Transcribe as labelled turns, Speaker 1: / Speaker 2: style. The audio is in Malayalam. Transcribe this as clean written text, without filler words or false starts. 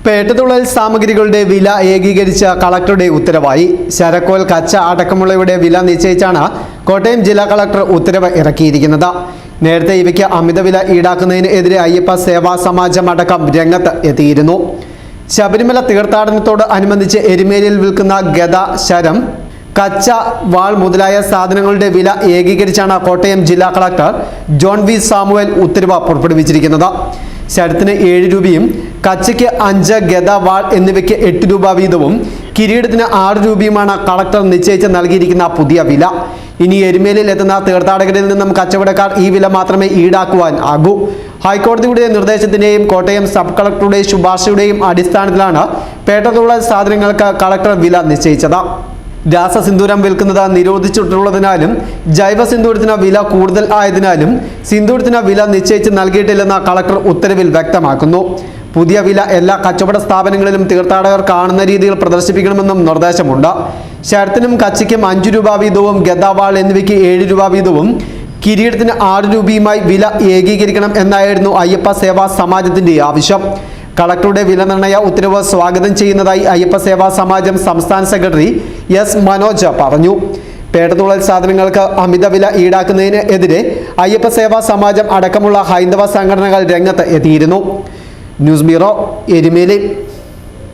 Speaker 1: പേട്ടതുള്ളൽ സാമഗ്രികളുടെ വില ഏകീകരിച്ച കളക്ടറുടെ ഉത്തരവായി. ശരക്കോൽ, കച്ച അടക്കമുള്ളവയുടെ വില നിശ്ചയിച്ചാണ് കോട്ടയം ജില്ലാ കളക്ടർ ഉത്തരവ് ഇറക്കിയിരിക്കുന്നത്. നേരത്തെ ഇവയ്ക്ക് അമിതവില ഈടാക്കുന്നതിനെതിരെ അയ്യപ്പ സേവാ സമാജം അടക്കം രംഗത്ത് എത്തിയിരുന്നു. ശബരിമല തീർത്ഥാടനത്തോട് അനുബന്ധിച്ച് എരുമേലിയിൽ വിൽക്കുന്ന ഗദ, ശരം, കച്ച, വാൾ മുതലായ സാധനങ്ങളുടെ വില ഏകീകരിച്ചാണ് കോട്ടയം ജില്ലാ കളക്ടർ ജോൺ വി സാമുവൽ ഉത്തരവ് പുറപ്പെടുവിച്ചിരിക്കുന്നത്. ശരത്തിന് 7 രൂപയും കച്ചയ്ക്ക് 5, ഗദ, വാൾ എന്നിവയ്ക്ക് 8 രൂപ വീതവും കിരീടത്തിന് 6 രൂപയുമാണ് കളക്ടർ നിശ്ചയിച്ച് നൽകിയിരിക്കുന്ന പുതിയ വില. ഇനി എരുമേലിയിൽ എത്തുന്ന തീർത്ഥാടകരിൽ നിന്നും കച്ചവടക്കാർ ഈ വില മാത്രമേ ഈടാക്കുവാൻ ആകൂ. ഹൈക്കോടതിയുടെ നിർദ്ദേശത്തിന്റെയും കോട്ടയം സബ് കളക്ടറുടെ ശുപാർശയുടെയും അടിസ്ഥാനത്തിലാണ് പേട്ടതുള്ളൽ സാധനങ്ങൾക്ക് കളക്ടർ വില നിശ്ചയിച്ചത്. രാസസിന്ദൂരം വിൽക്കുന്നത് നിരോധിച്ചിട്ടുള്ളതിനാലും ജൈവ സിന്ദൂരത്തിന് വില കൂടുതൽ ആയതിനാലും സിന്ദൂരത്തിന് വില നിശ്ചയിച്ച് നൽകിയിട്ടില്ലെന്ന് കളക്ടർ ഉത്തരവിൽ വ്യക്തമാക്കുന്നു. പുതിയ വില എല്ലാ കച്ചവട സ്ഥാപനങ്ങളിലും തീർത്ഥാടകർ കാണുന്ന രീതിയിൽ പ്രദർശിപ്പിക്കണമെന്നും നിർദ്ദേശമുണ്ട്. ശരത്തിനും കച്ചയ്ക്കും 5 രൂപ വീതവും ഗദാവാൾ എന്നിവയ്ക്ക് 7 രൂപ വീതവും കിരീടത്തിന് 6 രൂപയുമായി വില ഏകീകരിക്കണം എന്നായിരുന്നു അയ്യപ്പ സേവാ സമാജത്തിന്റെ ആവശ്യം. കളക്ടറുടെ വില നിർണയ ഉത്തരവ് സ്വാഗതം ചെയ്യുന്നതായി അയ്യപ്പ സേവാ സമാജം സംസ്ഥാന സെക്രട്ടറി എസ് മനോജ് പറഞ്ഞു. പേട്ടതുള്ളൽ സാധനങ്ങൾക്ക് അമിതവില ഈടാക്കുന്നതിനെതിരെ അയ്യപ്പ സേവാ സമാജം അടക്കമുള്ള ഹൈന്ദവ സംഘടനകൾ രംഗത്ത് എത്തിയിരുന്നു. News bureau, Erumeli.